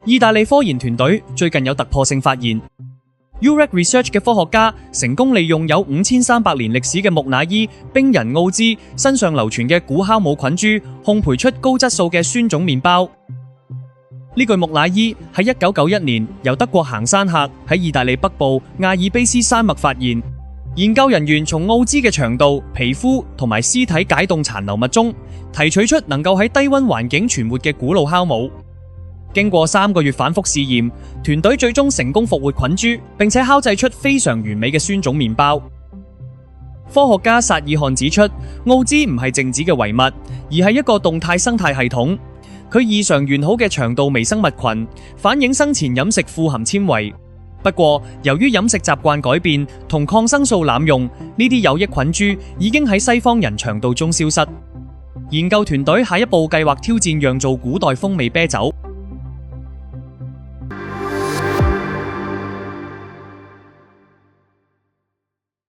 意大利科研團隊最近有突破性發現 ，Urec Research 嘅科學家成功利用有5300年歷史嘅木乃伊冰人奧茲身上流傳嘅古酵母菌株，烘焙出高質素嘅酸種麵包。呢具木乃伊喺1991年由德國行山客喺意大利北部亞爾卑斯山脈發現。研究人員從奧茲嘅腸道、皮膚同埋屍體解凍殘留物中提取出能夠喺低溫環境存活嘅古老酵母。經過3個月反覆試驗，團隊最終成功復活菌株，並且烤製出非常完美嘅酸種麵包。科學家薩爾漢指出，奧茲唔係靜止嘅遺物，而係一個動態生態系統。佢異常完好嘅腸道微生物群反映生前飲食富含纖維。不過，由於飲食習慣改變同抗生素濫用，呢啲有益菌株已經喺西方人腸道中消失。研究團隊下一步計劃挑戰釀造古代風味啤酒。